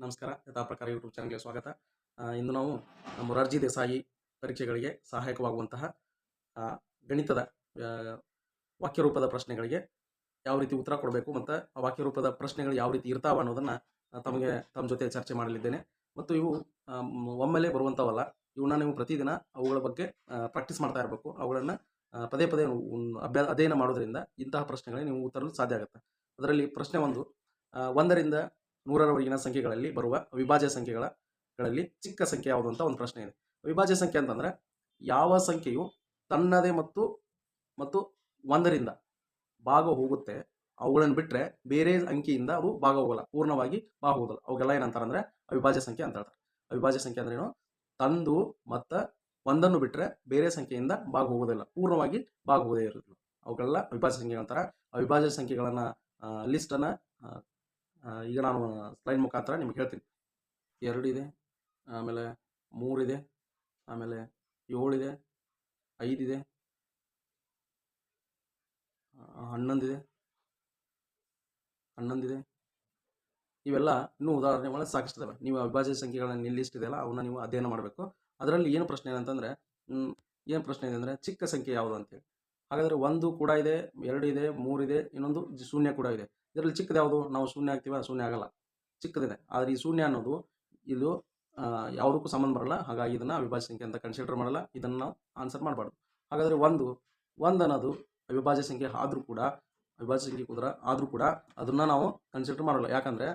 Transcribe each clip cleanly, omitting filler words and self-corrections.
ನಮಸ್ಕಾರ. ಯಥಾಪ್ರಕಾರ ಯೂಟ್ಯೂಬ್ ಚಾನಲ್ಗೆ ಸ್ವಾಗತ. ಇಂದು ನಾವು ಮೊರಾರ್ಜಿ ದೇಸಾಯಿ ಪರೀಕ್ಷೆಗಳಿಗೆ ಸಹಾಯಕವಾಗುವಂತಹ ಆ, ಗಣಿತದ ಆ, ವಾಕ್ಯರೂಪದ ಪ್ರಶ್ನೆಗಳಿಗೆ ಯಾವ ರೀತಿ ಉತ್ತರ ಕೊಡಬೇಕು ಮತ್ತು ಆ ವಾಕ್ಯರೂಪದ ಪ್ರಶ್ನೆಗಳು ಯಾವ ರೀತಿ ಇರ್ತಾವ ಅನ್ನೋದನ್ನು ತಮ್ಮ ಜೊತೆ ಚರ್ಚೆ ಮಾಡಲಿದ್ದೇನೆ. ಮತ್ತು ಇವು ಒಮ್ಮೆಲೆ ಬರುವಂಥವಲ್ಲ. ಇವನ್ನ ನೀವು ಪ್ರತಿದಿನ ಅವುಗಳ ಬಗ್ಗೆ ಪ್ರಾಕ್ಟೀಸ್ ಮಾಡ್ತಾ ಇರಬೇಕು. ಅವುಗಳನ್ನು ಪದೇ ಪದೇ ಅಧ್ಯಯನ ಮಾಡೋದ್ರಿಂದ ಇಂತಹ ಪ್ರಶ್ನೆಗಳಿಗೆ ನೀವು ಉತ್ತರಲು ಸಾಧ್ಯ ಆಗುತ್ತೆ. ಅದರಲ್ಲಿ ಪ್ರಶ್ನೆ ಒಂದು, 1ರಿಂದ 100ರವರೆಗಿನ ಸಂಖ್ಯೆಗಳಲ್ಲಿ ಬರುವ ಅವಿಭಾಜ್ಯ ಸಂಖ್ಯೆಗಳಲ್ಲಿ ಚಿಕ್ಕ ಸಂಖ್ಯೆ ಯಾವುದು ಅಂತ ಒಂದು ಪ್ರಶ್ನೆ ಇದೆ. ಅವಿಭಾಜ್ಯ ಸಂಖ್ಯೆ ಅಂತಂದರೆ ಯಾವ ಸಂಖ್ಯೆಯು ತನ್ನದೇ ಮತ್ತು ಮತ್ತು 1ರಿಂದ ಭಾಗ ಹೋಗುತ್ತೆ, ಅವುಗಳನ್ನು ಬಿಟ್ಟರೆ ಬೇರೆ ಅಂಕಿಯಿಂದ ಅವು ಭಾಗ ಹೋಗಲ್ಲ, ಪೂರ್ಣವಾಗಿ ಭಾಗ ಹೋಗಲ್ಲ. ಅವುಗೆಲ್ಲ ಏನಂತಾರೆ ಅಂದರೆ ಅವಿಭಾಜ್ಯ ಸಂಖ್ಯೆ ಅಂತ ಹೇಳ್ತಾರೆ. ಅವಿಭಾಜ್ಯ ಸಂಖ್ಯೆ ಅಂದ್ರೆ ಏನು? ತಂದು ಮತ್ತು ಒಂದನ್ನು ಬಿಟ್ಟರೆ ಬೇರೆ ಸಂಖ್ಯೆಯಿಂದ ಭಾಗ ಹೋಗೋದಿಲ್ಲ, ಪೂರ್ಣವಾಗಿ ಭಾಗ ಹೋಗೋದೇ ಇರೋದಿಲ್ಲ. ಅವುಗಳೆಲ್ಲ ಅವಿಭಾಜ್ಯ ಸಂಖ್ಯೆ ಅಂತಾರೆ. ಅವಿಭಾಜ್ಯ ಸಂಖ್ಯೆಗಳನ್ನು ಲಿಸ್ಟನ್ನು ಈಗ ನಾನು ಸ್ಲೈಡ್ ಮುಖಾಂತರ ನಿಮ್ಗೆ ಹೇಳ್ತೀನಿ. 2 ಇದೆ, ಆಮೇಲೆ 3 ಇದೆ, ಆಮೇಲೆ 7 ಇದೆ, 5 ಇದೆ, 11 ಇದೆ, 11 ಇದೆ. ಇವೆಲ್ಲ ಇನ್ನೂ ಉದಾಹರಣೆಗಳು ಸಾಕಷ್ಟಿದ್ದಾವೆ. ನೀವು ಅವಿಭಾಜ್ಯ ಸಂಖ್ಯೆಗಳನ್ನ ಲಿಸ್ಟ್ ಇದೆಯಲ್ಲ ಅವನ್ನ ನೀವು ಅಧ್ಯಯನ ಮಾಡಬೇಕು. ಅದರಲ್ಲಿ ಏನು ಪ್ರಶ್ನೆ ಏನಂತಂದರೆ ಏನು ಪ್ರಶ್ನೆ ಇದೆ ಅಂದರೆ ಚಿಕ್ಕ ಸಂಖ್ಯೆ ಯಾವುದು ಅಂತೇಳಿ. ಹಾಗಾದರೆ 1 ಕೂಡ ಇದೆ, 2 ಇದೆ, 3 ಇದೆ, ಇನ್ನೊಂದು ಶೂನ್ಯ ಕೂಡ ಇದೆ. ಇದರಲ್ಲಿ ಚಿಕ್ಕದು ಯಾವುದು? ನಾವು ಶೂನ್ಯ ಹಾಕ್ತೀವ, ಶೂನ್ಯ ಆಗಲ್ಲ, ಚಿಕ್ಕದಿದೆ. ಆದರೆ ಈ ಶೂನ್ಯ ಅನ್ನೋದು ಇದು ಯಾವುದಕ್ಕೂ ಸಂಬಂಧ ಬರಲ್ಲ. ಹಾಗಾಗಿ ಇದನ್ನು ಅವಿಭಾಜ್ಯ ಸಂಖ್ಯೆ ಅಂತ ಕನ್ಸಿಡರ್ ಮಾಡಲ್ಲ. ಇದನ್ನು ನಾವು ಆನ್ಸರ್ ಮಾಡಬಾರ್ದು. ಹಾಗಾದರೆ ಒಂದು ಅನ್ನೋದು ಅವಿಭಾಜ್ಯ ಸಂಖ್ಯೆ ಆದರೂ ಕೂಡ, ಅವಿಭಾಜ್ಯ ಸಂಖ್ಯೆ ಆದರೂ ಕೂಡ ಅದನ್ನು ನಾವು ಕನ್ಸಿಡರ್ ಮಾಡಲ್ಲ. ಯಾಕಂದರೆ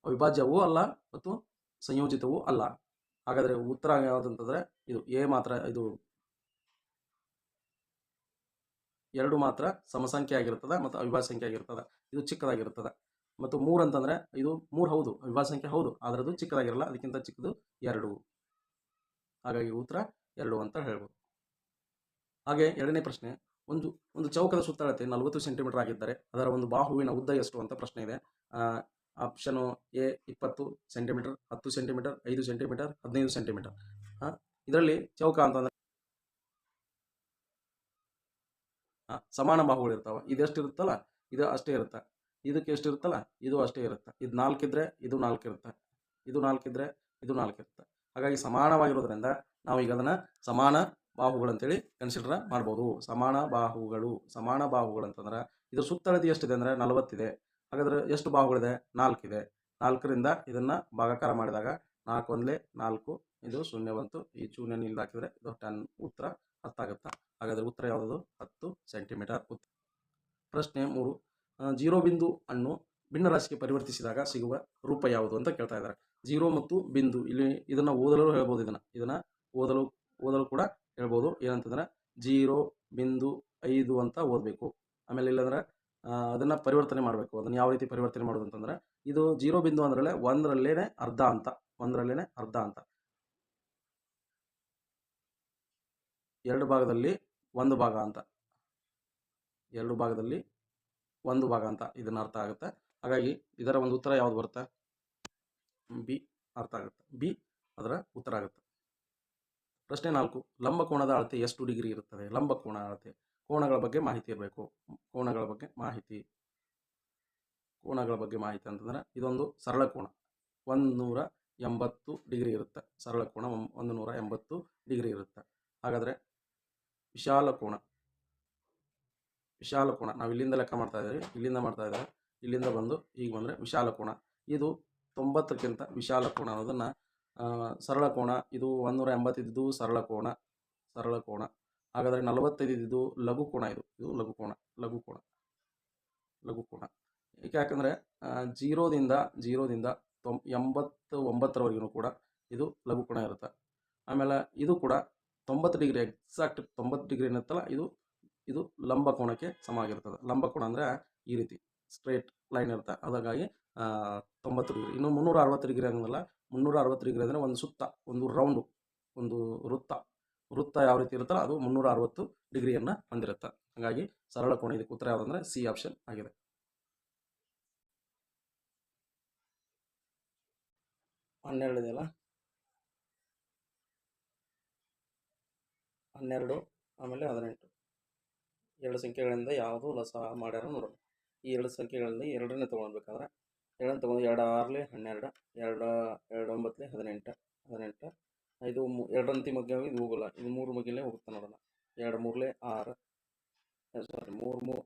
ಅವಿಭಾಜ್ಯವೂ ಅಲ್ಲ ಮತ್ತು ಸಂಯೋಜಿತವೂ ಅಲ್ಲ. ಹಾಗಾದರೆ ಉತ್ತರ ಯಾವುದಂತಂದರೆ ಇದು ಎ ಮಾತ್ರ. ಇದು 2 ಮಾತ್ರ ಸಮಸಂಖ್ಯೆ ಆಗಿರ್ತದೆ ಮತ್ತು ಅವಿಭಾಜ್ಯ ಸಂಖ್ಯೆ ಆಗಿರ್ತದೆ. ಇದು ಚಿಕ್ಕದಾಗಿರ್ತದೆ. ಮತ್ತು 3 ಅಂತಂದರೆ ಇದು 3 ಹೌದು, ಅವಿಭಾಜ್ಯ ಸಂಖ್ಯೆ ಹೌದು, ಆದರೆ ಅದು ಚಿಕ್ಕದಾಗಿರಲ್ಲ. ಅದಕ್ಕಿಂತ ಚಿಕ್ಕದು 2. ಹಾಗಾಗಿ ಉತ್ತರ 2 ಅಂತ ಹೇಳ್ಬೋದು. ಹಾಗೆ ಎರಡನೇ ಪ್ರಶ್ನೆ, ಒಂದು ಚೌಕದ ಸುತ್ತಳತೆ 40 ಸೆಂಟಿಮೀಟರ್ ಆಗಿದ್ದರೆ ಅದರ ಒಂದು ಬಾಹುವಿನ ಉದ್ದ ಎಷ್ಟು ಅಂತ ಪ್ರಶ್ನೆ ಇದೆ. Option A 20 centimetre, 10 centimetre, 5 centimetre, 15 centimetre. ಇದರಲ್ಲಿ ಚೌಕ ಅಂತಂದರೆ ಸಮಾನ ಬಾಹುಗಳು ಇರ್ತಾವೆ. ಇದೆಷ್ಟು ಇರುತ್ತಲ್ಲ ಇದು ಅಷ್ಟೇ ಇರುತ್ತೆ, ಇದಕ್ಕೆ ಎಷ್ಟು ಇರುತ್ತಲ್ಲ ಇದು ಅಷ್ಟೇ ಇರುತ್ತೆ. ಇದು 4 ಇದ್ದರೆ ಇದು 4 ಇರುತ್ತೆ, ಇದು 4 ಇದ್ದರೆ ಇದು 4 ಇರುತ್ತೆ. ಹಾಗಾಗಿ ಸಮಾನವಾಗಿರೋದ್ರಿಂದ ನಾವು ಈಗ ಅದನ್ನು ಸಮಾನ ಬಾಹುಗಳು ಅಂತೇಳಿ ಕನ್ಸಿಡರ್ ಮಾಡ್ಬೋದು. ಸಮಾನ ಬಾಹುಗಳು ಅಂತಂದ್ರೆ ಇದು ಸುತ್ತಳತೆ ಎಷ್ಟಿದೆ ಅಂದರೆ 40 ಇದೆ. ಹಾಗಾದರೆ ಎಷ್ಟು ಬಾಹುಗಳಿದೆ? 4 ಇದೆ. 4ರಿಂದ ಇದನ್ನು ಭಾಗಾಕಾರ ಮಾಡಿದಾಗ 4 1 4, ಇದು ಶೂನ್ಯ ಬಂತು. ಈ ಶೂನ್ಯ ಇಲ್ಲಿ ಹಾಕಿದರೆ ಇದು 10, ಉತ್ತರ 10 ಆಗುತ್ತೆ. ಹಾಗಾದರೆ ಉತ್ತರ ಯಾವುದದು? 10 ಸೆಂಟಿಮೀಟರ್. ಪ್ರಶ್ನೆ 3, 0 ಬಿಂದು ಅನ್ನು ಭಿನ್ನರಾಶಿಗೆ ಪರಿವರ್ತಿಸಿದಾಗ ಸಿಗುವ ರೂಪ ಯಾವುದು ಅಂತ ಕೇಳ್ತಾ ಇದ್ದಾರೆ. 0 ಮತ್ತು ಬಿಂದು, ಇಲ್ಲಿ ಇದನ್ನು ಓದಲು ಹೇಳ್ಬೋದು. ಇದನ್ನು ಓದಲು ಕೂಡ ಹೇಳ್ಬೋದು. ಏನಂತಂದ್ರೆ 0.5 ಅಂತ ಓದಬೇಕು. ಆಮೇಲೆ ಇಲ್ಲಂದ್ರೆ ಅದನ್ನು ಪರಿವರ್ತನೆ ಮಾಡಬೇಕು. ಅದನ್ನು ಯಾವ ರೀತಿ ಪರಿವರ್ತನೆ ಮಾಡೋದು ಅಂತಂದ್ರೆ, ಇದು 0 ಬಿಂದು ಅಂದ್ರೆ 1ರಲ್ಲೇನೆ ಅರ್ಧ ಅಂತ, 2 ಭಾಗದಲ್ಲಿ 1 ಭಾಗ ಅಂತ, 2 ಭಾಗದಲ್ಲಿ 1 ಭಾಗ ಅಂತ ಇದನ್ನ ಅರ್ಥ ಆಗುತ್ತೆ. ಹಾಗಾಗಿ ಇದರ ಒಂದು ಉತ್ತರ ಯಾವುದು ಬರುತ್ತೆ? ಬಿ ಅರ್ಥ ಆಗುತ್ತೆ. ಬಿ ಅದರ ಉತ್ತರ ಆಗುತ್ತೆ. ಪ್ರಶ್ನೆ 4, ಲಂಬಕೋನದ ಅಳತೆ ಎಷ್ಟು ಡಿಗ್ರಿ ಇರುತ್ತದೆ? ಲಂಬಕೋನ ಅಳತೆ, ಕೋನಗಳ ಬಗ್ಗೆ ಮಾಹಿತಿ ಇರಬೇಕು. ಕೋನಗಳ ಬಗ್ಗೆ ಮಾಹಿತಿ ಅಂತಂದ್ರೆ ಇದೊಂದು ಸರಳ ಕೋನ 180 ಡಿಗ್ರಿ ಇರುತ್ತೆ. ಸರಳ ಕೋನ 180 ಡಿಗ್ರಿ ಇರುತ್ತೆ. ಹಾಗಾದರೆ ವಿಶಾಲ ಕೋನ ನಾವು ಇಲ್ಲಿಂದ ಲೆಕ್ಕ ಮಾಡ್ತಾ ಇದ್ದೀವಿ, ಇಲ್ಲಿಂದ ಬಂದು ಈಗ ಬಂದರೆ ವಿಶಾಲ ಕೋನ. ಇದು 90ಕ್ಕಿಂತ ವಿಶಾಲ ಕೋನ ಅನ್ನೋದನ್ನು ಸರಳ ಕೋನ, ಇದು 180 ಇದ್ದು ಸರಳ ಕೋನ. ಹಾಗಾದರೆ 45 ಇದ್ದು ಲಘು ಕೋನ. ಇದು ಲಘು ಕೋನ. ಯಾಕಂದರೆ 0ದಿಂದ 89ರವರೆಗೂ ಕೂಡ ಇದು ಲಘು ಕೋನ ಇರುತ್ತೆ. ಆಮೇಲೆ ಇದು ಕೂಡ 90 ಡಿಗ್ರಿ, ಎಕ್ಸಾಕ್ಟ್ 90 ಡಿಗ್ರಿ ಏನಿರುತ್ತಲ್ಲ ಇದು ಲಂಬ ಕೋನಕ್ಕೆ ಸಮ ಆಗಿರ್ತದೆ. ಲಂಬ ಕೋನ ಅಂದರೆ ಈ ರೀತಿ ಸ್ಟ್ರೇಟ್ ಲೈನ್ ಇರುತ್ತೆ. ಹಾಗಾಗಿ 90 ಡಿಗ್ರಿ. ಇನ್ನು 360 ಡಿಗ್ರಿ ಅನ್ನೋಲ್ಲ. 360 ಡಿಗ್ರಿ ಅಂದರೆ ಒಂದು ಸುತ್ತ, ಒಂದು ರೌಂಡು, ಒಂದು ವೃತ್ತ ಯಾವ ರೀತಿ ಇರುತ್ತಲ್ಲ ಅದು 360 ಡಿಗ್ರಿಯನ್ನು ಹೊಂದಿರುತ್ತೆ. ಹಾಗಾಗಿ ಸರಳ ಕೋನ. ಇದಕ್ಕೆ ಉತ್ತರ ಯಾವುದಂದ್ರೆ ಸಿ ಆಪ್ಷನ್ ಆಗಿದೆ. 12 ಇದೆಯಲ್ಲ, 12 ಆಮೇಲೆ 18 2 ಸಂಖ್ಯೆಗಳಿಂದ ಯಾವುದು ಲಸ ಮಾಡ್ಯಾರ ನೋಡೋಣ. ಈ ಎರಡು ಸಂಖ್ಯೆಗಳಲ್ಲಿ ಎರಡನ್ನೇ ತೊಗೊಳ್ಬೇಕಾದ್ರೆ ಎರಡನ್ನು ತೊಗೊಂಡು 2 6 12, 2 2 9 18, 18 ಇದು ಎರಡರಂತಿ ಮಗ್ಗಿ ಇದು ಹೋಗಲ್ಲ, ಇದು 3 ಮಗ್ಗಿಲೇ ಹೋಗುತ್ತೆ ನೋಡೋಣ. 2 3 6 ಸಾರಿ 3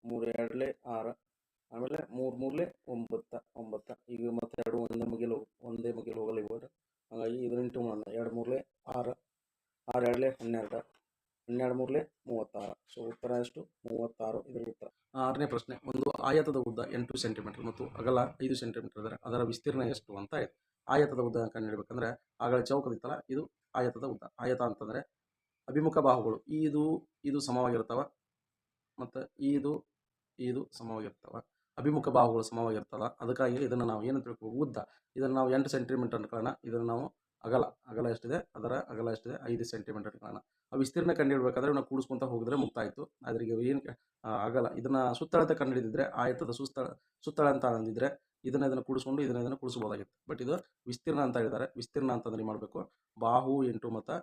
3 3 2 6 ಆಮೇಲೆ 3 3 9 9 ಈಗ ಮತ್ತೆ ಎರಡು ಒಂದೇ ಮಗ್ಗಿಲು ಹೋಗಲ್ಲ ಇವಾಗ. ಹಾಗಾಗಿ ಇದನ್ನ ಇಂಟು ಮಾಡೋಣ. 2 3 6 6 2 12 12 3 36. ಸೊ ಉತ್ತರ ಎಷ್ಟು? 36 ಇದರ ಉತ್ತರ. 6ನೇ ಪ್ರಶ್ನೆ, ಒಂದು ಆಯತದ ಉದ್ದ 8 ಸೆಂಟಿಮೀಟರ್ ಮತ್ತು ಅಗಲ 5 ಸೆಂಟಿಮೀಟರ್ ಇದ್ದರೆ ಅದರ ವಿಸ್ತೀರ್ಣ ಎಷ್ಟು ಅಂತ ಇದೆ. ಆಯತದ ಉದ್ದ ಕಂಡುಹಿಡಬೇಕಂದ್ರೆ ಆಗಲೇ ಚೌಕದಿತ್ತಲ್ಲ, ಇದು ಆಯತದ ಉದ್ದ. ಆಯತ ಅಂತಂದರೆ ಅಭಿಮುಖ ಬಾಹುಗಳು ಇದು ಸಮವಾಗಿರ್ತಾವ ಮತ್ತು ಇದು ಸಮವಾಗಿರ್ತಾವ. ಅಭಿಮುಖ ಬಾಹುಗಳು ಸಮವಾಗಿರ್ತಲ್ಲ, ಅದಕ್ಕಾಗಿ ಇದನ್ನು ನಾವು ಏನು ತಿಳ್ಕೊಬೇಕು? ಉದ್ದ. ಇದನ್ನು ನಾವು 8 ಸೆಂಟಿಮೀಟರ್ ಅನ್ಕೊಳ್ಳೋಣ. ಇದನ್ನು ನಾವು ಅಗಲ ಎಷ್ಟಿದೆ? ಅದರ ಅಗಲ ಎಷ್ಟಿದೆ? 5 ಸೆಂಟಿಮೀಟರ್ ಅನ್ಕೊಳ್ಳೋಣ. ಆ ವಿಸ್ತೀರ್ಣ ಕಂಡುಹಿಡಬೇಕಾದ್ರೆ ನಾವು ಕೂಡಿಸ್ಕೊಂತ ಹೋಗಿದ್ರೆ ಮುಕ್ತಾಯಿತು. ಅದ್ರಿಗೆ ಏನು ಆಗಲ್ಲ. ಇದನ್ನು ಸುತ್ತಳತೆ ಕಂಡುಹಿಡಿದಿದ್ರೆ ಆಯತದ ಸುತ್ತಳ ಅಂತ ಅಂದಿದ್ರೆ ಇದನ್ನು ಕೂಡಿಸ್ಕೊಂಡು ಇದನ್ನು ಕೂಡಿಸ್ಬೋದಾಗಿತ್ತು. ಬಟ್ ಇದು ವಿಸ್ತೀರ್ಣ ಅಂತ ಹೇಳಿದ್ದಾರೆ. ವಿಸ್ತೀರ್ಣ ಅಂತಂದ್ರೆ ಮಾಡಬೇಕು, ಬಾಹು ಇಂಟು ಮತ್ತು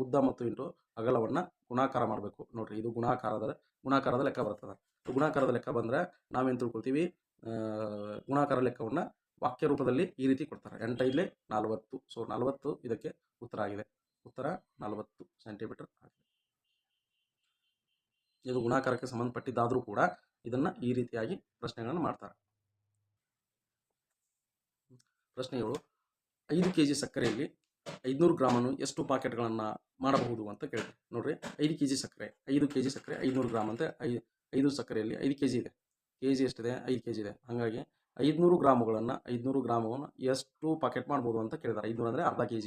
ಉದ್ದ ಮತ್ತು ಇಂಟು ಅಗಲವನ್ನು ಗುಣಾಕಾರ ಮಾಡಬೇಕು. ನೋಡ್ರಿ, ಇದು ಗುಣಾಕಾರದ ಲೆಕ್ಕ ಬರ್ತದೆ. ಗುಣಾಕಾರದ ಲೆಕ್ಕ ಬಂದರೆ ನಾವೇನು ತಿಳ್ಕೊಳ್ತೀವಿ? ಗುಣಾಕಾರ ಲೆಕ್ಕವನ್ನು ವಾಕ್ಯ ರೂಪದಲ್ಲಿ ಈ ರೀತಿ ಕೊಡ್ತಾರೆ. 8 5 40. ಸೊ 40 ಇದಕ್ಕೆ ಉತ್ತರ ಆಗಿದೆ. ಉತ್ತರ 40 ಸೆಂಟಿಮೀಟರ್ ಆಗಿದೆ. ಇದು ಗುಣಾಕಾರಕ್ಕೆ ಸಂಬಂಧಪಟ್ಟಿದ್ದಾದರೂ ಕೂಡ ಇದನ್ನು ಈ ರೀತಿಯಾಗಿ ಪ್ರಶ್ನೆಗಳನ್ನು ಮಾಡ್ತಾರೆ. ಪ್ರಶ್ನೆಗಳು: 5 kg ಸಕ್ಕರೆಯಲ್ಲಿ 500 ಗ್ರಾಮನ್ನು ಎಷ್ಟು ಪಾಕೆಟ್ಗಳನ್ನು ಮಾಡಬಹುದು ಅಂತ ಕೇಳಿದೆ. ನೋಡ್ರಿ, 5 kg ಸಕ್ಕರೆ 500 ಗ್ರಾಮ್ ಅಂತ 5 ಸಕ್ಕರೆಯಲ್ಲಿ 5 kg ಇದೆ. kg ಎಷ್ಟಿದೆ? 5 kg ಇದೆ. ಹಾಗಾಗಿ 500 ಗ್ರಾಮವನ್ನು ಎಷ್ಟು ಪಾಕೆಟ್ ಮಾಡ್ಬೋದು ಅಂತ ಕೇಳಿದ್ದಾರೆ. 500 ಅಂದರೆ ಅರ್ಧ kg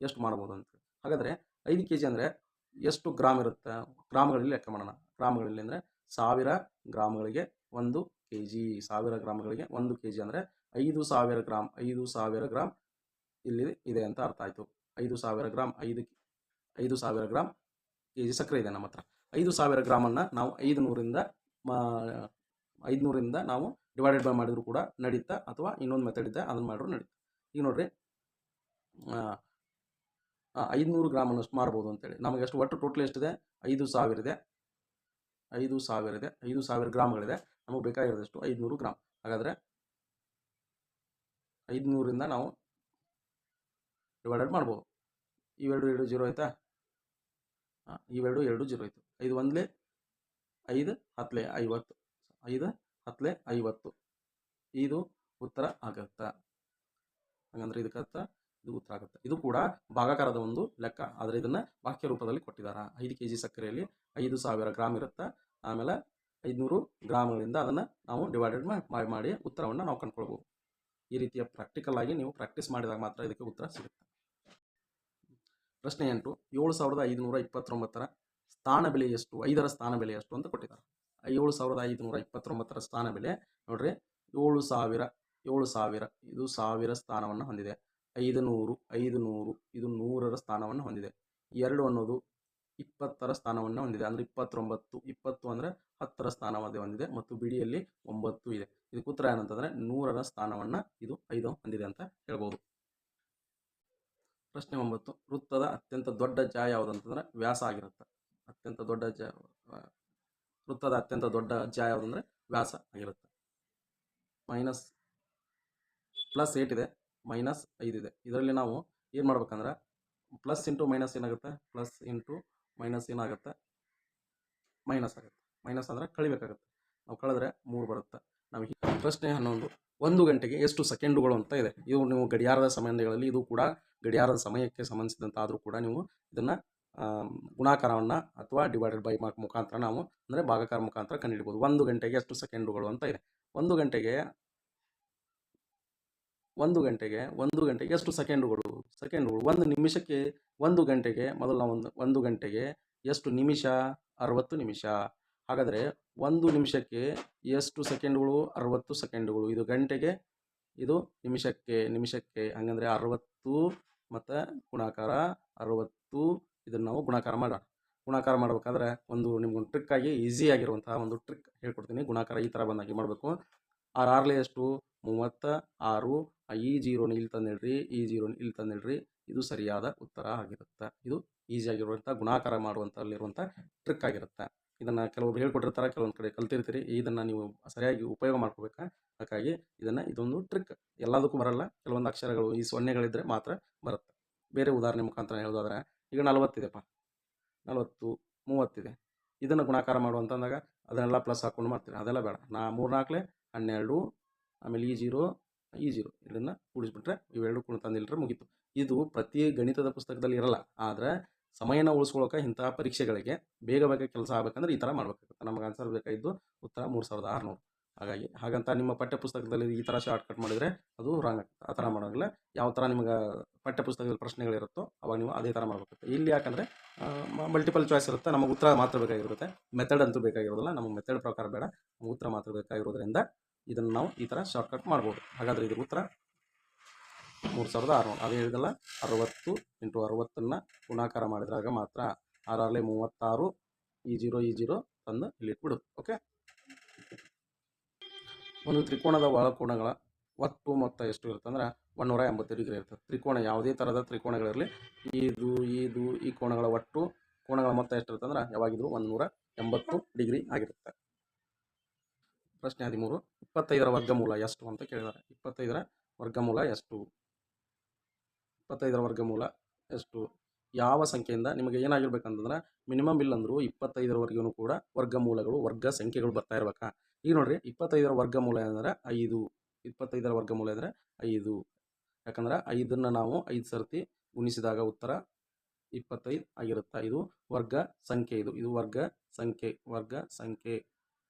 ಎಷ್ಟು ಮಾಡ್ಬೋದು ಅಂತ. ಹಾಗಾದರೆ 5 kg ಅಂದರೆ ಎಷ್ಟು ಗ್ರಾಮ್ ಇರುತ್ತೆ? ಗ್ರಾಮಗಳಲ್ಲಿ ಲೆಕ್ಕ ಮಾಡೋಣ. ಗ್ರಾಮಗಳಲ್ಲಿ ಅಂದರೆ 1000 ಗ್ರಾಮ್ಗಳಿಗೆ 1 kg. 1000 ಗ್ರಾಮ್ಗಳಿಗೆ 1 kg ಅಂದರೆ 5000 ಗ್ರಾಮ್. 5000 ಗ್ರಾಮ್ ಇಲ್ಲಿ ಇದೆ ಅಂತ ಅರ್ಥ ಆಯಿತು. 5000 ಗ್ರಾಮ್ 5000 ಗ್ರಾಮ್ kg ಸಕ್ಕರೆ ಇದೆ ನಮ್ಮ ಹತ್ರ. 5000 ಗ್ರಾಮನ್ನು ನಾವು 500ರಿಂದ ನಾವು ಡಿವೈಡೆಡ್ ಬೈ ಮಾಡಿದ್ರು ಕೂಡ ನಡೀತಾ, ಅಥವಾ ಇನ್ನೊಂದು ಮೆಥಡ್ ಇದೆ ಅದನ್ನು ಮಾಡಿದ್ರು ನಡೀತಾ. ಈಗ ನೋಡ್ರಿ, 500 ಗ್ರಾಮನ್ನು ಅಷ್ಟು ಮಾಡ್ಬೋದು ಅಂತೇಳಿ ನಮಗೆ ಎಷ್ಟು ಒಟ್ಟು ಟೋಟಲ್ ಎಷ್ಟಿದೆ? 5000 ಇದೆ. 5000 ಗ್ರಾಮ್ಗಳಿದೆ. ನಮಗೆ ಬೇಕಾಗಿರೋದಷ್ಟು 500 ಗ್ರಾಮ್. ಹಾಗಾದರೆ 500ರಿಂದ ನಾವು ಡಿವೈಡೆಡ್ ಮಾಡ್ಬೋದು. ಇವೆರಡು 0 ಆಯಿತಾ? ಇವೆರಡು 0 ಆಯಿತು. 5 1 5 10 50. 5 10 50 ಇದು ಉತ್ತರ ಆಗುತ್ತೆ. ಹಾಗಂದ್ರೆ ಇದು ಉತ್ತರ ಆಗುತ್ತೆ. ಇದು ಕೂಡ ಭಾಗಾಕಾರದ ಒಂದು ಲೆಕ್ಕ, ಆದರೆ ಇದನ್ನು ವಾಕ್ಯ ರೂಪದಲ್ಲಿ ಕೊಟ್ಟಿದ್ದಾರೆ. 5 kg ಸಕ್ಕರೆಯಲ್ಲಿ 5000 ಗ್ರಾಮ್ ಇರುತ್ತೆ. ಆಮೇಲೆ 500 ಗ್ರಾಮ್ಗಳಿಂದ ಅದನ್ನು ನಾವು ಡಿವೈಡೆಡ್ ಮಾಡಿ ಉತ್ತರವನ್ನು ನಾವು ಕಂಡುಕೊಳ್ಬೋದು. ಈ ರೀತಿಯ ಪ್ರಾಕ್ಟಿಕಲ್ ಆಗಿ ನೀವು ಪ್ರಾಕ್ಟೀಸ್ ಮಾಡಿದಾಗ ಮಾತ್ರ ಇದಕ್ಕೆ ಉತ್ತರ ಸಿಗುತ್ತೆ. ಪ್ರಶ್ನೆ 8, 7529ರ ಸ್ಥಾನ ಬೆಲೆ ಎಷ್ಟು? 5ರ ಸ್ಥಾನ ಬೆಲೆ ಎಷ್ಟು ಅಂತ ಕೊಟ್ಟಿದ್ದಾರೆ. 7529ರ ಸ್ಥಾನ ಬೆಲೆ ನೋಡ್ರಿ, 7000 ಇದು 1000 ಸ್ಥಾನವನ್ನು ಹೊಂದಿದೆ. 500 ಇದು 100ರ ಸ್ಥಾನವನ್ನು ಹೊಂದಿದೆ. 2 ಅನ್ನೋದು 20ರ ಸ್ಥಾನವನ್ನು ಹೊಂದಿದೆ, ಅಂದರೆ 29. 20 ಅಂದರೆ 10ರ ಸ್ಥಾನವನ್ನು ಹೊಂದಿದೆ ಮತ್ತು ಬಿಡಿಯಲ್ಲಿ 9 ಇದೆ. ಇದಕ್ಕೆ ಉತ್ತರ ಏನಂತಂದರೆ 100ರ ಸ್ಥಾನವನ್ನು ಇದು 5 ಹೊಂದಿದೆ ಅಂತ ಹೇಳ್ಬೋದು. ಪ್ರಶ್ನೆ 9, ವೃತ್ತದ ಅತ್ಯಂತ ದೊಡ್ಡ ಜಾಯ ಯಾವುದಂತಂದ್ರೆ ವ್ಯಾಸ ಆಗಿರುತ್ತೆ. ವೃತ್ತದ ಅತ್ಯಂತ ದೊಡ್ಡ ಜಾಯ ಯಾವುದಂದ್ರೆ ವ್ಯಾಸ ಆಗಿರುತ್ತೆ. +8 ಇದೆ, -5 ಇದೆ. ಇದರಲ್ಲಿ ನಾವು ಏನು ಮಾಡ್ಬೇಕಂದ್ರೆ ಪ್ಲಸ್ ಇಂಟು ಮೈನಸ್ ಏನಾಗುತ್ತೆ? ಪ್ಲಸ್ ಇಂಟು ಮೈನಸ್ ಏನಾಗುತ್ತೆ? ಮೈನಸ್ ಆಗುತ್ತೆ. ಮೈನಸ್ ಅಂದರೆ ಕಳಿಬೇಕಾಗುತ್ತೆ. ನಾವು ಕಳೆದ್ರೆ 3 ಬರುತ್ತೆ. ನಮಗೆ ಪ್ರಶ್ನೆ 11, 1 ಗಂಟೆಗೆ ಎಷ್ಟು ಸೆಕೆಂಡುಗಳು ಅಂತ ಇದೆ. ಇದು ನೀವು ಗಡಿಯಾರದ ಸಮಯಗಳಲ್ಲಿ, ಇದು ಕೂಡ ಗಡಿಯಾರದ ಸಮಯಕ್ಕೆ ಸಂಬಂಧಿಸಿದಂತಾದರೂ ಕೂಡ ನೀವು ಇದನ್ನು ಗುಣಾಕಾರವನ್ನು ಅಥವಾ ಡಿವೈಡೆಡ್ ಬೈ ಮುಖಾಂತರ ನಾವು ಅಂದರೆ ಭಾಗಾಕಾರ ಮುಖಾಂತರ ಕಂಡುಹಿಡಿಬೋದು. 1 ಗಂಟೆಗೆ ಎಷ್ಟು ಸೆಕೆಂಡುಗಳು ಅಂತ ಇದೆ. 1 ಗಂಟೆಗೆ ಎಷ್ಟು ಸೆಕೆಂಡುಗಳು? 1 ನಿಮಿಷಕ್ಕೆ 1 ಗಂಟೆಗೆ ಮೊದಲು ನಾವು 1 ಗಂಟೆಗೆ ಎಷ್ಟು ನಿಮಿಷ? 60 ನಿಮಿಷ. ಹಾಗಾದರೆ 1 ನಿಮಿಷಕ್ಕೆ ಎಷ್ಟು ಸೆಕೆಂಡುಗಳು? 60 ಸೆಕೆಂಡುಗಳು. ಇದು ಗಂಟೆಗೆ, ಇದು ನಿಮಿಷಕ್ಕೆ ಹಂಗಂದರೆ 60 ಮತ್ತು ಗುಣಾಕಾರ 60. ಇದನ್ನು ನಾವು ಗುಣಾಕಾರ ಮಾಡಬೇಕಾದ್ರೆ ನಿಮ್ಗೊಂದು ಟ್ರಿಕ್ಕಾಗಿ ಈಸಿಯಾಗಿರುವಂತಹ ಒಂದು ಟ್ರಿಕ್ ಹೇಳ್ಕೊಡ್ತೀನಿ. ಗುಣಾಕಾರ ಈ ಥರ ಬಂದಾಗಿ ಮಾಡಬೇಕು. 6 6 ಎಷ್ಟು? 36. ಈ 0 ಇಲ್ಲಿ ತಂದಿಡ್ರಿ, ಈ 0 ಇಲ್ಲಿ ತಂದಿಡ್ರಿ. ಇದು ಸರಿಯಾದ ಉತ್ತರ ಆಗಿರುತ್ತೆ. ಇದು ಈಸಿಯಾಗಿರುವಂಥ ಗುಣಾಕಾರ ಮಾಡುವಂಥಲ್ಲಿರುವಂಥ ಟ್ರಿಕ್ ಆಗಿರುತ್ತೆ. ಇದನ್ನು ಕೆಲವೊಬ್ರು ಹೇಳ್ಕೊಟ್ಟಿರ್ತಾರೆ, ಕೆಲವೊಂದು ಕಡೆ ಕಲ್ತಿರ್ತೀರಿ. ಇದನ್ನು ನೀವು ಸರಿಯಾಗಿ ಉಪಯೋಗ ಮಾಡ್ಕೋಬೇಕು. ಹಾಗಾಗಿ ಇದೊಂದು ಟ್ರಿಕ್. ಎಲ್ಲದಕ್ಕೂ ಬರಲ್ಲ, ಕೆಲವೊಂದು ಅಕ್ಷರಗಳು ಈ ಸೊನ್ನೆಗಳಿದ್ದರೆ ಮಾತ್ರ ಬರುತ್ತೆ. ಬೇರೆ ಉದಾಹರಣೆ ಮುಖಾಂತರ ಹೇಳೋದಾದ್ರೆ, ಈಗ 40 ಇದೆಪ್ಪ, 40, 30 ಇದೆ. ಇದನ್ನು ಗುಣಾಕಾರ ಮಾಡುವಂತಂದಾಗ ಅದನ್ನೆಲ್ಲ ಪ್ಲಸ್ ಹಾಕ್ಕೊಂಡು ಮಾಡ್ತೀವಿ, ಅದೆಲ್ಲ ಬೇಡ. 3 4 12, ಆಮೇಲೆ ಈ ಜೀರೋ ಇದನ್ನು ಕೂಡಿಸ್ಬಿಟ್ರೆ ಇವೆರಡು ಕೂಡ ತಂದಿಲ್ಲರೆ ಮುಗೀತು. ಇದು ಪ್ರತಿ ಗಣಿತದ ಪುಸ್ತಕದಲ್ಲಿ ಇರಲ್ಲ, ಆದರೆ ಸಮಯನ ಉಳಿಸ್ಕೊಳ್ಳೋಕೆ ಇಂತಹ ಪರೀಕ್ಷೆಗಳಿಗೆ ಬೇಗ ಕೆಲಸ ಆಗಬೇಕಂದ್ರೆ ಈ ಥರ ಮಾಡಬೇಕಾಗುತ್ತೆ. ನಮಗೆ ಆನ್ಸರ್ ಬೇಕಾಗಿದ್ದು ಉತ್ತರ 3600. ಹಾಗಂತ ನಿಮ್ಮ ಪಠ್ಯ ಪುಸ್ತಕದಲ್ಲಿ ಈ ಥರ ಶಾರ್ಟ್ ಕಟ್ ಮಾಡಿದರೆ ಅದು ರಾಂಗ್ ಆಗ್ತದೆ. ಆ ಥರ ಮಾಡೋಂಗಿಲ್ಲ. ಯಾವ ಥರ ನಿಮ್ಗೆ ಪಠ್ಯ ಪುಸ್ತಕದಲ್ಲಿ ಪ್ರಶ್ನೆಗಳಿರುತ್ತೋ ಅವಾಗ ನೀವು ಅದೇ ಥರ ಮಾಡಬೇಕಾಗುತ್ತೆ. ಇಲ್ಲಿ ಯಾಕಂದರೆ ಮಲ್ಟಿಪಲ್ ಚಾಯ್ಸ್ ಇರುತ್ತೆ, ನಮಗೆ ಉತ್ತರ ಮಾತ್ರ ಬೇಕಾಗಿರುತ್ತೆ. ಮೆಥಡ್ ಅಂತೂ ಬೇಕಾಗಿರೋದಿಲ್ಲ, ನಮಗೆ ಮೆಥಡ್ ಪ್ರಕಾರ ಬೇಡ, ಉತ್ತರ ಮಾತ್ರ ಬೇಕಾಗಿರೋದ್ರಿಂದ ಇದನ್ನು ನಾವು ಈ ಥರ ಶಾರ್ಟ್ ಕಟ್ ಮಾಡ್ಬೋದು. ಹಾಗಾದರೆ ಇದ್ರ ಉತ್ತರ 3600. ಅದೇ ಹೇಳಿದಲ್ಲ, 60 × 60 ಗುಣಾಕಾರ ಮಾಡಿದಾಗ ಮಾತ್ರ 6 36, ಈ ಜೀರೋ ತಂದು ಇಲ್ಲಿ ಇಟ್ಬಿಡು. ಓಕೆ. ಒಂದು ತ್ರಿಕೋನದ ಒಳಕೋನಗಳ ಒಟ್ಟು ಮೊತ್ತ ಎಷ್ಟು ಇರುತ್ತೆ ಅಂದರೆ 180 ಡಿಗ್ರಿ ಇರ್ತದೆ. ತ್ರಿಕೋನ ಯಾವುದೇ ಥರದ ತ್ರಿಕೋನಗಳಿರಲಿ, ಈ ಕೋನಗಳ ಒಟ್ಟು ಕೋನಗಳ ಮೊತ್ತ ಎಷ್ಟಿರುತ್ತೆ ಅಂದ್ರೆ ಯಾವಾಗಿದ್ರು 180 ಡಿಗ್ರಿ ಆಗಿರುತ್ತೆ. ಪ್ರಶ್ನೆ 13, 25ರ ವರ್ಗಮೂಲ ಎಷ್ಟು ಅಂತ ಕೇಳಿದ್ದಾರೆ. 25ರ ವರ್ಗಮೂಲ ಎಷ್ಟು? 25ರ ವರ್ಗಮೂಲ ಎಷ್ಟು? ಯಾವ ಸಂಖ್ಯೆಯಿಂದ ನಿಮಗೆ ಏನಾಗಿರ್ಬೇಕಂತಂದ್ರೆ ಮಿನಿಮಮ್ ಇಲ್ಲ ಅಂದರೂ 25ರವರೆಗೂ ಕೂಡ ವರ್ಗಮೂಲಗಳು ವರ್ಗ ಸಂಖ್ಯೆಗಳು ಬರ್ತಾ ಇರ್ಬೇಕಾ. ಈಗ ನೋಡ್ರಿ, 25ರ ವರ್ಗಮೂಲ ಅಂದರೆ 5. 25ರ ವರ್ಗಮೂಲ ಅಂದರೆ 5. ಯಾಕಂದ್ರೆ 5ನ್ನು ನಾವು 5 ಸರ್ತಿ ಗುಣಿಸಿದಾಗ ಉತ್ತರ 25 ಆಗಿರುತ್ತೆ. ಇದು ವರ್ಗ ಸಂಖ್ಯೆ. ಇದು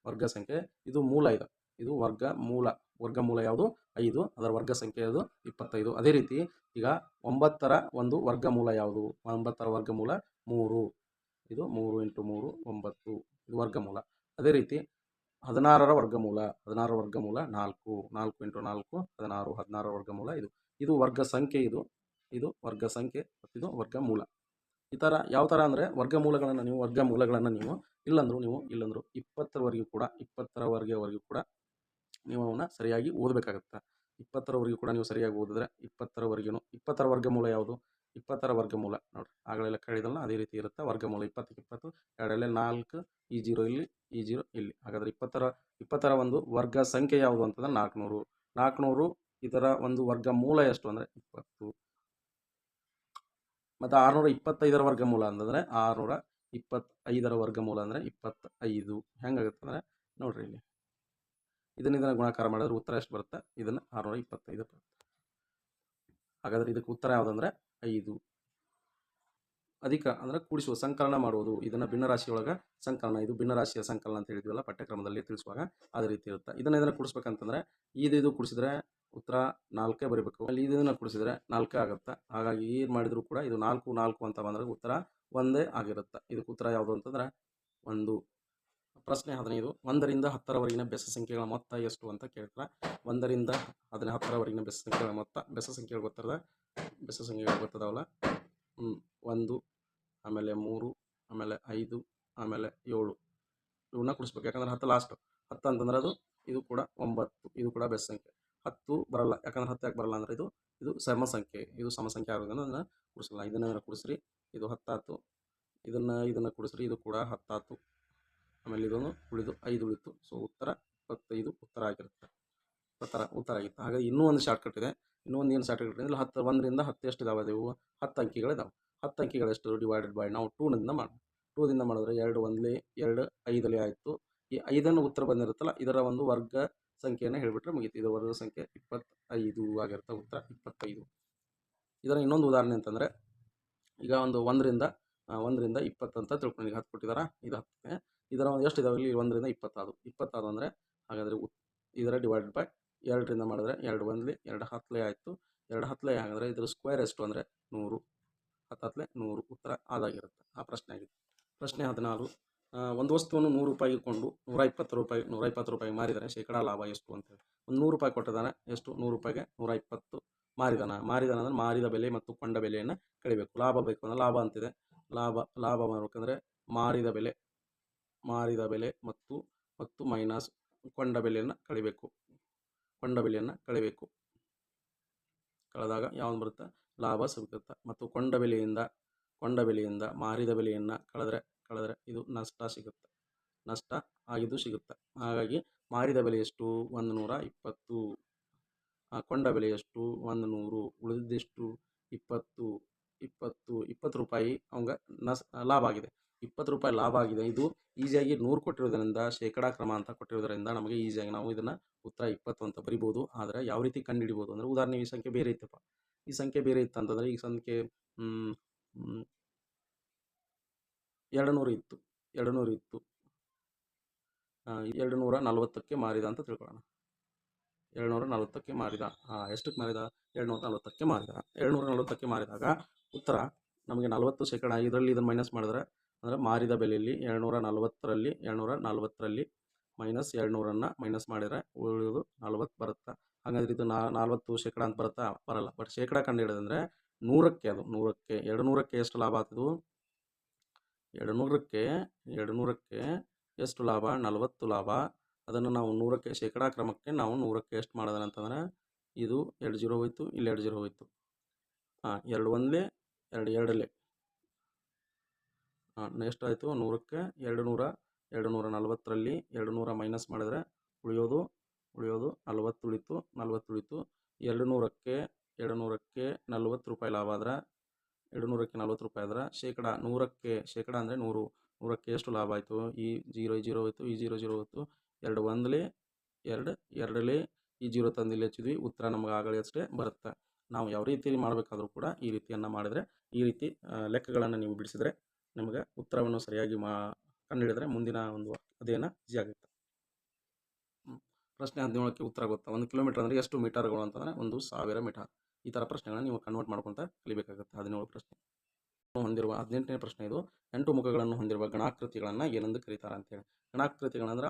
ವರ್ಗ ಸಂಖ್ಯೆ. ಇದು ಮೂಲ. ಇದು ವರ್ಗಮೂಲ ಯಾವುದು? 5. ಅದರ ವರ್ಗ ಸಂಖ್ಯೆ ಅದು 25. ಅದೇ ರೀತಿ ಈಗ 9ರ ಒಂದು ವರ್ಗಮೂಲ ಯಾವುದು? 9ರ ವರ್ಗಮೂಲ 3. ಇದು 3 × 3 9. ಇದು ವರ್ಗಮೂಲ. ಅದೇ ರೀತಿ 16ರ ವರ್ಗಮೂಲ 4. 4 × 4 16. 16ರ ವರ್ಗಮೂಲ ಇದು ವರ್ಗ ಸಂಖ್ಯೆ. ಇದು ವರ್ಗ ಸಂಖ್ಯೆ ಮತ್ತು ಇದು ವರ್ಗಮೂಲ. ಈ ಥರ ಯಾವ ಥರ ಅಂದರೆ ವರ್ಗಮೂಲಗಳನ್ನು ನೀವು ಇಲ್ಲಂದ್ರು 20ರವರೆಗೂ ಕೂಡ 20ರವರೆಗೂ ಕೂಡ ನೀವು ಅವನ್ನ ಸರಿಯಾಗಿ ಓದಬೇಕಾಗುತ್ತೆ. 20ರವರೆಗೂ ಕೂಡ ನೀವು ಸರಿಯಾಗಿ ಓದಿದ್ರೆ 20ರವರೆಗೂ 20ರ ವರ್ಗಮೂಲ ಯಾವುದು? 20ರ ವರ್ಗಮೂಲ ನೋಡಿರಿ, ಆಗಲೆಲ್ಲ ಕೇಳಿದಲ್ಲ, ಅದೇ ರೀತಿ ಇರುತ್ತೆ. ವರ್ಗಮೂಲ 20ಕ್ಕೆ 20, 2 4, ಈ ಜೀರೋ ಇಲ್ಲಿ, ಈ ಜೀರೋ ಇಲ್ಲಿ. ಹಾಗಾದರೆ 20ರ ಒಂದು ವರ್ಗ ಸಂಖ್ಯೆ ಯಾವುದು ಅಂತಂದ್ರೆ 400. 400 ಇದರ ಒಂದು ವರ್ಗಮೂಲ ಎಷ್ಟು ಅಂದರೆ 20. ಮತ್ತು 625ರ ವರ್ಗಮೂಲ ಅಂತಂದರೆ 625ರ ವರ್ಗಮೂಲ ಅಂದರೆ 25. ಹೆಂಗಾಗುತ್ತೆ ಅಂದರೆ ನೋಡ್ರಿ, ಇಲ್ಲಿ ಇದನ್ನು ಗುಣಾಕಾರ ಮಾಡಿದ್ರೆ ಉತ್ತರ ಎಷ್ಟು ಬರುತ್ತೆ? ಇದನ್ನು 625 ಬರುತ್ತೆ. ಹಾಗಾದರೆ ಇದಕ್ಕೆ ಉತ್ತರ ಯಾವುದಂದ್ರೆ 5. ಅಧಿಕ ಅಂದರೆ ಕೂಡಿಸುವ, ಸಂಕಲನ ಮಾಡುವುದು. ಇದನ್ನು ಭಿನ್ನರಾಶಿಯೊಳಗೆ ಸಂಕಲನ, ಇದು ಭಿನ್ನರಾಶಿಯ ಸಂಕಲನ ಅಂತ ಹೇಳಿದ್ವಲ್ಲ ಪಠ್ಯಕ್ರಮದಲ್ಲಿ ತಿಳಿಸುವಾಗ, ಅದೇ ರೀತಿ ಇರುತ್ತೆ. ಇದನ್ನು ಕೂಡಿಸ್ಬೇಕಂತಂದರೆ ಇದು ಕೂಡಿಸಿದ್ರೆ ಉತ್ತರ 4 ಬರೀಬೇಕು. ಅಲ್ಲಿ ಇದನ್ನು ಕೂಡಿಸಿದ್ರೆ 4 ಆಗುತ್ತೆ. ಹಾಗಾಗಿ ಏನು ಮಾಡಿದ್ರು ಕೂಡ ಇದು 4 4 ಅಂತ ಬಂದರೆ ಉತ್ತರ 1 ಆಗಿರುತ್ತೆ. ಇದಕ್ಕೆ ಉತ್ತರ ಯಾವುದು ಅಂತಂದ್ರೆ 1. ಪ್ರಶ್ನೆ 15, 1ರಿಂದ 10ರವರೆಗಿನ ಬೆಸ ಸಂಖ್ಯೆಗಳ ಮೊತ್ತ ಎಷ್ಟು ಅಂತ ಕೇಳ್ತಾರೆ. 1ರಿಂದ 10ರವರೆಗಿನ ಬೆಸ ಸಂಖ್ಯೆಗಳ ಮೊತ್ತ. ಬೆಸ ಸಂಖ್ಯೆಗಳು ಗೊತ್ತದವಲ್ಲ, 1, ಆಮೇಲೆ 3, ಆಮೇಲೆ 5, ಆಮೇಲೆ 7 ಇವನ್ನ ಕೂಡಿಸ್ಬೇಕು. ಯಾಕಂದ್ರೆ 10 ಲಾಸ್ಟ್. 10 ಅಂತಂದ್ರೆ ಇದು ಕೂಡ 9. ಇದು ಕೂಡ ಬೆಸ ಸಂಖ್ಯೆ. 10 ಬರಲ್ಲ. ಯಾಕಂದ್ರೆ 10 ಯಾಕೆ ಬರಲ್ಲ ಅಂದರೆ ಇದು ಸಮ ಸಂಖ್ಯೆ. ಇದು ಸಮ ಸಂಖ್ಯೆ ಆಗೋದ್ರಿಂದ ಅದನ್ನು ಕೂಡಿಸಲ್ಲ. ಇದನ್ನು ಕೂಡಿಸ್ರಿ, ಇದು 10 ಆಯ್ತು. ಇದನ್ನು ಕೂಡಿಸ್ರಿ, ಇದು ಕೂಡ 10 ಆಯ್ತು. ಆಮೇಲೆ ಇದೊಂದು ಉಳಿದು 5 ಉಳಿತು. ಸೊ ಉತ್ತರ 25 ಉತ್ತರ ಆಗಿರುತ್ತೆ. ಉತ್ತರ ಆಗಿತ್ತು. ಹಾಗಾಗಿ ಇನ್ನೂ ಒಂದು ಶಾರ್ಟ್ಕಟ್ ಇದೆ. ಏನು ಶಾರ್ಟ್ಕಟ್ ಇದೆ ಅಂದರೆ 1ರಿಂದ 10 ಎಷ್ಟು ಇದಾವೆ? ಇವು 10 ಅಂಕಿಗಳಿದಾವೆ. 10 ಅಂಕಿಗಳಷ್ಟು ಡಿವೈಡೆಡ್ ಬೈ ನಾವು 2ನಿಂದ ಮಾಡೋಣ. 2ದಿಂದ ಮಾಡಿದ್ರೆ 2 1 2 5 ಆಯಿತು. ಈ 5ಅನ್ನು ಉತ್ತರ ಬಂದಿರುತ್ತಲ್ಲ, ಇದರ ಒಂದು ವರ್ಗ ಸಂಖ್ಯೆಯನ್ನು ಹೇಳಿಬಿಟ್ರೆ ಮುಗೀತು. ಇದು ವರ್ಗ ಸಂಖ್ಯೆ 25 ಆಗಿರುತ್ತೆ. ಉತ್ತರ 25. ಇದರ ಇನ್ನೊಂದು ಉದಾಹರಣೆ ಅಂತಂದರೆ, ಈಗ ಒಂದು 1ರಿಂದ 20 ಅಂತ ತಿಳ್ಕೊಂಡು, ಈಗ 10 ಕೊಟ್ಟಿದ್ದಾರೆ, ಇದು 10. ಇದರ ಎಷ್ಟು ಇದಾವೆ ಇಲ್ಲಿ? 1ರಿಂದ 20 20 ಅಂದರೆ ಹಾಗಾದರೆ ಇದರ ಡಿವೈಡೆಡ್ ಬೈ 2ರಿಂದ ಮಾಡಿದ್ರೆ 2 1 2 10 ಆಯಿತು. 2 10 ಹಾಗಾದರೆ ಇದರ ಸ್ಕ್ವೇರ್ ಎಷ್ಟು ಅಂದರೆ 100. 10 100 ಉತ್ತರ ಅದಾಗಿರುತ್ತೆ. ಆ ಪ್ರಶ್ನೆ ಆಗಿದೆ. ಪ್ರಶ್ನೆ 14, ಒಂದು ವಸ್ತುವನ್ನು 100 ರೂಪಾಯಿಗೆ ಕೊಂಡು 120 ರೂಪಾಯಿ ಮಾರಿದರೆ ಶೇಕಡಾ ಲಾಭ ಎಷ್ಟು ಅಂತೇಳಿ. ಒಂದು 100 ರೂಪಾಯಿ ಕೊಟ್ಟಿದ್ದಾನೆ. ಎಷ್ಟು? 100 ರೂಪಾಯಿಗೆ 120 ಮಾರಿದಾನ ಅಂದರೆ ಮಾರಿದ ಬೆಲೆ ಮತ್ತು ಕೊಂಡ ಬೆಲೆಯನ್ನು ಕಳಿಬೇಕು. ಲಾಭ ಬೇಕು ಅಂದರೆ ಲಾಭ ಅಂತಿದೆ. ಲಾಭ ಮಾಡಬೇಕಂದ್ರೆ ಮಾರಿದ ಬೆಲೆ ಮತ್ತು ಮೈನಸ್ ಕೊಂಡ ಬೆಲೆಯನ್ನು ಕಳಿಬೇಕು. ಕಳೆದಾಗ ಯಾವುದು ಬರುತ್ತೆ? ಲಾಭ ಸಿಗುತ್ತೆ. ಮತ್ತು ಕೊಂಡ ಬೆಲೆಯಿಂದ ಕೊಂಡ ಬೆಲೆಯಿಂದ ಮಾರಿದ ಬೆಲೆಯನ್ನು ಕಳೆದ್ರೆ ಇದು ನಷ್ಟ ಸಿಗುತ್ತೆ, ನಷ್ಟ ಆಗಿದ್ದು ಸಿಗುತ್ತೆ. ಹಾಗಾಗಿ ಮಾರಿದ ಬೆಲೆ ಎಷ್ಟು 120, ಕೊಂಡ ಬೆಲೆ ಎಷ್ಟು 100, ಉಳಿದಿದ್ದೆಷ್ಟು 20 20 ರೂಪಾಯಿ ಅವಂಗ ಲಾಭ ಆಗಿದೆ. 20 ರೂಪಾಯಿ ಲಾಭ ಆಗಿದೆ. ಇದು ಈಸಿಯಾಗಿ 100 ಕೊಟ್ಟಿರೋದ್ರಿಂದ ಶೇಕಡಾ ಕ್ರಮ ಅಂತ ಕೊಟ್ಟಿರೋದ್ರಿಂದ ನಮಗೆ ಈಸಿಯಾಗಿ ನಾವು ಇದನ್ನು ಉತ್ತರ 20 ಅಂತ ಬರಿಬೋದು. ಆದರೆ ಯಾವ ರೀತಿ ಕಂಡುಹಿಡಿಬೋದು ಅಂದರೆ, ಉದಾಹರಣೆ ಈ ಸಂಖ್ಯೆ ಬೇರೆ ಇತ್ತಪ್ಪ, ಈ ಸಂಖ್ಯೆ ಬೇರೆ ಇತ್ತಂತಂದರೆ ಈ ಸಂಖ್ಯೆ 200 ಇತ್ತು, 240ಕ್ಕೆ ಮಾರಿದ ಅಂತ ತಿಳ್ಕೊಳ್ಳೋಣ. 240ಕ್ಕೆ ಮಾರಿದ, ಎಷ್ಟಕ್ಕೆ ಮಾರಿದ? 240ಕ್ಕೆ ಮಾರಿದ. 240ಕ್ಕೆ ಮಾರಿದಾಗ ಉತ್ತರ ನಮಗೆ 40% ಇದರಲ್ಲಿ ಇದನ್ನು ಮೈನಸ್ ಮಾಡಿದ್ರೆ ಅಂದರೆ ಮಾರಿದ ಬೆಲೆಯಲ್ಲಿ 240ರಲ್ಲಿ ಮೈನಸ್ 200 ಮೈನಸ್ ಮಾಡಿದರೆ ಉಳಿಯೋದು 40 ಬರುತ್ತೆ. ಹಾಗಾದ್ರೆ ಇದು 40% ಅಂತ ಬರಲ್ಲ. ಬಟ್ ಶೇಕಡ ಕಂಡು ಹಿಡಿದಂದರೆ 100ಕ್ಕೆ, ಅದು 100ಕ್ಕೆ 200ಕ್ಕೆ ಎಷ್ಟು ಲಾಭ ಆಗ್ತದೆ? 200ಕ್ಕೆ ಎಷ್ಟು ಲಾಭ? 40 ಲಾಭ. ಅದನ್ನು ನಾವು 100ಕ್ಕೆ ಶೇಕಡಾ ಕ್ರಮಕ್ಕೆ ನಾವು 100ಕ್ಕೆ ಎಷ್ಟು ಮಾಡೋದನ ಅಂತಂದರೆ, ಇದು 2 0 ಹೋಯಿತು, ಇಲ್ಲಿ 2 0 ಹೋಯಿತು, 2 1 2 2 ನೆಕ್ಸ್ಟ್ ಆಯಿತು 100ಕ್ಕೆ 240ರಲ್ಲಿ 200 ಮೈನಸ್ ಮಾಡಿದರೆ ಉಳಿಯೋದು 40 ಉಳಿತು, 40 ಉಳಿತು. 200ಕ್ಕೆ 40 ರೂಪಾಯಿ ಲಾಭ ಆದ್ರೆ, 200ಕ್ಕೆ 40 ರೂಪಾಯಿ ಆದ್ರೆ ಶೇಕಡ 100ಕ್ಕೆ, ಶೇಕಡ ಅಂದರೆ 100ಕ್ಕೆ ಎಷ್ಟು ಲಾಭ ಆಯಿತು? ಈ 0 0 ಹೋಯಿತು, ಈ 0 0 ಹೋಯಿತು, 2 1 2 2 ಈ 0 ತಂದು ಇಲ್ಲಿ ಹಚ್ಚಿದ್ವಿ, ಉತ್ತರ ನಮಗೆ ಆಗಲೇ ಅಷ್ಟೇ ಬರುತ್ತೆ. ನಾವು ಯಾವ ರೀತಿ ಮಾಡಬೇಕಾದ್ರೂ ಕೂಡ ಈ ರೀತಿಯನ್ನು ಮಾಡಿದರೆ, ಈ ರೀತಿ ಲೆಕ್ಕಗಳನ್ನು ನೀವು ಬಿಡಿಸಿದರೆ ನಿಮಗೆ ಉತ್ತರವನ್ನು ಸರಿಯಾಗಿ ಕಂಡುಹಿಡಿದ್ರೆ ಮುಂದಿನ ಒಂದು ಅಧ್ಯಯನ ಈಸಿ ಆಗುತ್ತೆ. ಪ್ರಶ್ನೆ 17ಕ್ಕೆ ಉತ್ತರ ಗೊತ್ತಾ? 1 ಕಿಲೋಮೀಟರ್ ಅಂದರೆ ಎಷ್ಟು ಮೀಟರ್ಗಳು ಅಂತಂದರೆ 1000 ಮೀಟರ್. ಈ ಥರ ಪ್ರಶ್ನೆಗಳನ್ನು ನೀವು ಕನ್ವರ್ಟ್ ಮಾಡ್ಕೊತ ಕಲಿಬೇಕಾಗುತ್ತೆ. 17 ಪ್ರಶ್ನೆ ಹೊಂದಿರುವ 18ನೇ ಪ್ರಶ್ನೆ ಇದು. 8 ಮುಖಗಳನ್ನು ಹೊಂದಿರುವ ಗಣಾಕೃತಿಗಳನ್ನು ಏನೆಂದು ಕರೀತಾರೆ ಅಂತೇಳಿ. ಗಣಾಕೃತಿಗಳಂದ್ರೆ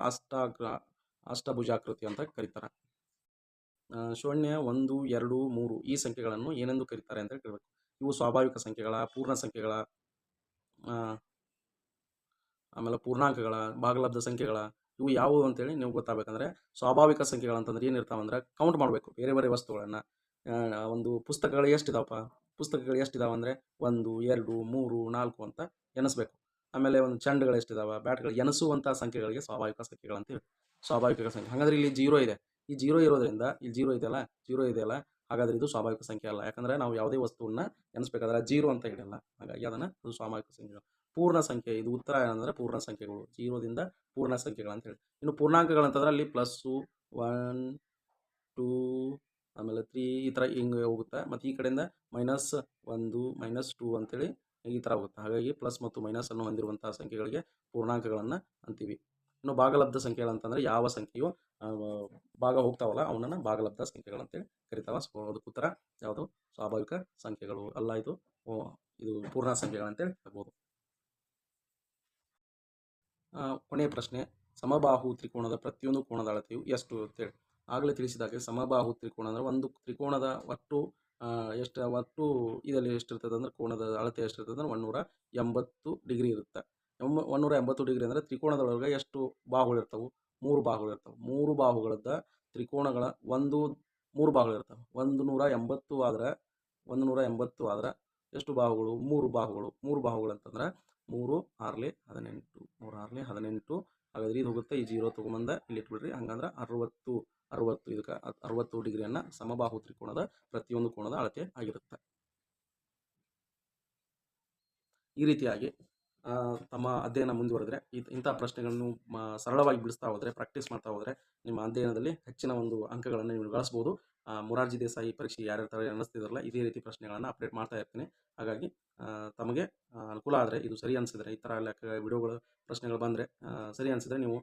ಅಷ್ಟಭುಜಾಕೃತಿ ಅಂತ ಕರೀತಾರೆ. ಶೂನ್ಯ 1 2 3 ಈ ಸಂಖ್ಯೆಗಳನ್ನು ಏನೆಂದು ಕರೀತಾರೆ ಅಂತ ಕೇಳಬೇಕು. ಇವು ಸ್ವಾಭಾವಿಕ ಸಂಖ್ಯೆಗಳ, ಪೂರ್ಣ ಸಂಖ್ಯೆಗಳ, ಆಮೇಲೆ ಪೂರ್ಣಾಂಕಗಳ, ಭಾಗಲಬ್ಧ ಸಂಖ್ಯೆಗಳ, ಇವು ಯಾವುವು ಅಂತೇಳಿ ನೀವು ಗೊತ್ತಾಗಬೇಕಂದ್ರೆ, ಸ್ವಾಭಾವಿಕ ಸಂಖ್ಯೆಗಳಂತಂದ್ರೆ ಏನಿರ್ತಾವಂದ್ರೆ ಕೌಂಟ್ ಮಾಡಬೇಕು. ಬೇರೆ ಬೇರೆ ವಸ್ತುಗಳನ್ನು, ಒಂದು ಪುಸ್ತಕಗಳು ಎಷ್ಟಿದಾವಪ್ಪ, ಪುಸ್ತಕಗಳು ಎಷ್ಟಿದಾವೆ ಅಂದರೆ 1 2 3 4 ಅಂತ ಎನಿಸ್ಬೇಕು. ಆಮೇಲೆ ಒಂದು ಚೆಂಡುಗಳು ಎಷ್ಟಿದಾವೆ, ಬ್ಯಾಟ್ಗಳು ಎನಿಸುವಂಥ ಸಂಖ್ಯೆಗಳಿಗೆ ಸ್ವಾಭಾವಿಕ ಸಂಖ್ಯೆಗಳಂತೇಳಿ. ಸ್ವಾಭಾವಿಕ ಸಂಖ್ಯೆ. ಹಾಗಾದ್ರೆ ಇಲ್ಲಿ 0 ಇದೆ, ಈ 0 ಇರೋದ್ರಿಂದ ಇಲ್ಲಿ 0 ಇದೆಯಲ್ಲ, ಹಾಗಾದ್ರೆ ಇದು ಸ್ವಾಭಾವಿಕ ಸಂಖ್ಯೆ ಅಲ್ಲ. ಯಾಕಂದರೆ ನಾವು ಯಾವುದೇ ವಸ್ತುವನ್ನು ಎನಿಸ್ಬೇಕಾದ್ರೆ 0 ಅಂತ ಇಡಲ್ಲ, ಹಾಗಾಗಿ ಅದನ್ನು ಅದು ಸ್ವಾಭಾವಿಕ ಸಂಖ್ಯೆಗಳು. ಪೂರ್ಣ ಸಂಖ್ಯೆ, ಇದು ಉತ್ತರ ಏನಂದರೆ ಪೂರ್ಣ ಸಂಖ್ಯೆಗಳು, 0ದಿಂದ ಪೂರ್ಣ ಸಂಖ್ಯೆಗಳು ಅಂತೇಳಿ. ಇನ್ನು ಪೂರ್ಣಾಂಕಗಳಂತಂದ್ರೆ ಅಲ್ಲಿ +1 2 ಆಮೇಲೆ 3 ಈ ಥರ ಹಿಂಗೆ ಹೋಗುತ್ತೆ. ಮತ್ತು ಈ ಕಡೆಯಿಂದ -1 -2 ಅಂತೇಳಿ ಈ ಥರ ಹೋಗುತ್ತೆ. ಹಾಗಾಗಿ ಪ್ಲಸ್ ಮತ್ತು ಮೈನಸನ್ನು ಹೊಂದಿರುವಂಥ ಸಂಖ್ಯೆಗಳಿಗೆ ಪೂರ್ಣಾಂಕಗಳನ್ನು ಅಂತೀವಿ. ಇನ್ನು ಭಾಗಲಬ್ಧ ಸಂಖ್ಯೆಗಳಂತಂದರೆ ಯಾವ ಸಂಖ್ಯೆಯು ಭಾಗ ಹೋಗ್ತಾವಲ್ಲ ಅವನನ್ನು ಭಾಗಲಬ್ಧ ಸಂಖ್ಯೆಗಳಂತೇಳಿ ಕರಿತಾವ. ಸೊ ಅದಕ್ಕೆ ಉತ್ತರ ಯಾವುದು? ಸ್ವಾಭಾವಿಕ ಸಂಖ್ಯೆಗಳು ಅಲ್ಲ, ಇದು ಪೂರ್ಣ ಸಂಖ್ಯೆಗಳಂತೇಳಿ ಆಗ್ಬೋದು. ಕೊನೆಯ ಪ್ರಶ್ನೆ, ಸಮಬಾಹು ತ್ರಿಕೋನದ ಪ್ರತಿಯೊಂದು ಕೋನದ ಅಳತೆಯು ಎಷ್ಟು ಅಂತೇಳಿ. ಆಗಲೇ ತಿಳಿಸಿದಾಗ ಸಮಬಾಹು ತ್ರಿಕೋನ ಅಂದರೆ ಒಂದು ತ್ರಿಕೋನದ ಒಟ್ಟು ಇದರಲ್ಲಿ ಎಷ್ಟಿರ್ತದೆ ಅಂದರೆ ಕೋನದ ಅಳತೆ ಎಷ್ಟಿರ್ತದೆ ಅಂದರೆ 180 ಡಿಗ್ರಿ ಇರುತ್ತೆ. 180 ಡಿಗ್ರಿ ಅಂದರೆ ತ್ರಿಕೋನದೊಳಗೆ ಎಷ್ಟು ಬಾಹುಗಳಿರ್ತವೆ? 3 ಬಾಹುಗಳಿರ್ತವೆ. 3 ಬಾಹುಗಳದ್ದು ತ್ರಿಕೋನಗಳ 3 ಬಾಹುಗಳಿರ್ತವೆ. 180 ಆದರೆ ಎಷ್ಟು ಬಾಹುಗಳು? 3 ಬಾಹುಗಳು. 3 ಬಾಹುಗಳು ಅಂತಂದ್ರೆ 3 6 18. ಹಾಗಾದ್ರೆ ಇದು ಹೋಗುತ್ತೆ, ಈ 0 ತೊಗೊಂಬಂದ ಇಲ್ಲಿ ಇಟ್ಬಿಡ್ರಿ. ಹಂಗಂದ್ರೆ 60 ಇದಕ್ಕೆ 60 ಡಿಗ್ರಿಯನ್ನು ಸಮಬಾಹು ತ್ರಿಕೋನದ ಪ್ರತಿಯೊಂದು ಕೋನದ ಅಳತೆ ಆಗಿರುತ್ತೆ. ಈ ರೀತಿಯಾಗಿ ತಮ್ಮ ಅಧ್ಯಯನ ಮುಂದುವರೆದರೆ ಇಂಥ ಪ್ರಶ್ನೆಗಳನ್ನು ಸರಳವಾಗಿ ಬಿಡಿಸ್ತಾ ಹೋದರೆ, ಪ್ರಾಕ್ಟೀಸ್ ಮಾಡ್ತಾ ಹೋದರೆ ನಿಮ್ಮ ಅಧ್ಯಯನದಲ್ಲಿ ಹೆಚ್ಚಿನ ಒಂದು ಅಂಕಗಳನ್ನು ನೀವು ಗಳಿಸ್ಬೋದು. ಮೊರಾರ್ಜಿ ದೇಸಾಯಿ ಪರೀಕ್ಷೆ ಯಾರ್ಯಾರ ಥರ ಅನ್ನಿಸ್ತಿದ್ರಲ್ಲ, ಇದೇ ರೀತಿ ಪ್ರಶ್ನೆಗಳನ್ನು ಅಪ್ಡೇಟ್ ಮಾಡ್ತಾ ಇರ್ತೀನಿ. ಹಾಗಾಗಿ ತಮಗೆ ಅನುಕೂಲ ಆದರೆ, ಇದು ಸರಿ ಅನಿಸಿದರೆ, ಈ ಥರ ವಿಡಿಯೋಗಳು ಪ್ರಶ್ನೆಗಳು ಬಂದರೆ ಸರಿ ಅನಿಸಿದರೆ ನೀವು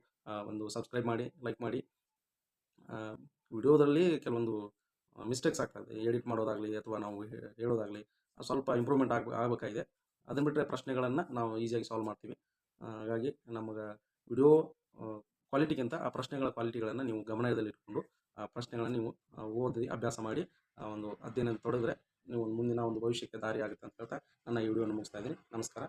ಒಂದು ಸಬ್ಸ್ಕ್ರೈಬ್ ಮಾಡಿ, ಲೈಕ್ ಮಾಡಿ. ವಿಡಿಯೋದಲ್ಲಿ ಕೆಲವೊಂದು ಮಿಸ್ಟೇಕ್ಸ್ ಆಗ್ತಾಯಿದೆ, ಎಡಿಟ್ ಮಾಡೋದಾಗಲಿ ಅಥವಾ ನಾವು ಹೇಳೋದಾಗಲಿ ಸ್ವಲ್ಪ ಇಂಪ್ರೂವ್ಮೆಂಟ್ ಆಗಬೇಕಾಗಿದೆ. ಅದನ್ನು ಬಿಟ್ಟರೆ ಪ್ರಶ್ನೆಗಳನ್ನು ನಾವು ಈಸಿಯಾಗಿ ಸಾಲ್ವ್ ಮಾಡ್ತೀವಿ. ಹಾಗಾಗಿ ನಮಗೆ ವಿಡಿಯೋ ಕ್ವಾಲಿಟಿಗಿಂತ ಆ ಪ್ರಶ್ನೆಗಳ ಕ್ವಾಲಿಟಿಗಳನ್ನು ನೀವು ಗಮನದಲ್ಲಿಟ್ಕೊಂಡು ಆ ಪ್ರಶ್ನೆಗಳನ್ನು ನೀವು ಓದಿ ಅಭ್ಯಾಸ ಮಾಡಿ ಒಂದು ಅಧ್ಯಯನ ತೊಡಗಿದ್ರೆ ನೀವು ಮುಂದಿನ ಒಂದು ಭವಿಷ್ಯಕ್ಕೆ ದಾರಿ ಆಗುತ್ತೆ ಅಂತ ಹೇಳ್ತಾ ನನ್ನ ಈ ವಿಡಿಯೋನ ಮುಗಿಸ್ತಾ ಇದ್ದೀನಿ. ನಮಸ್ಕಾರ.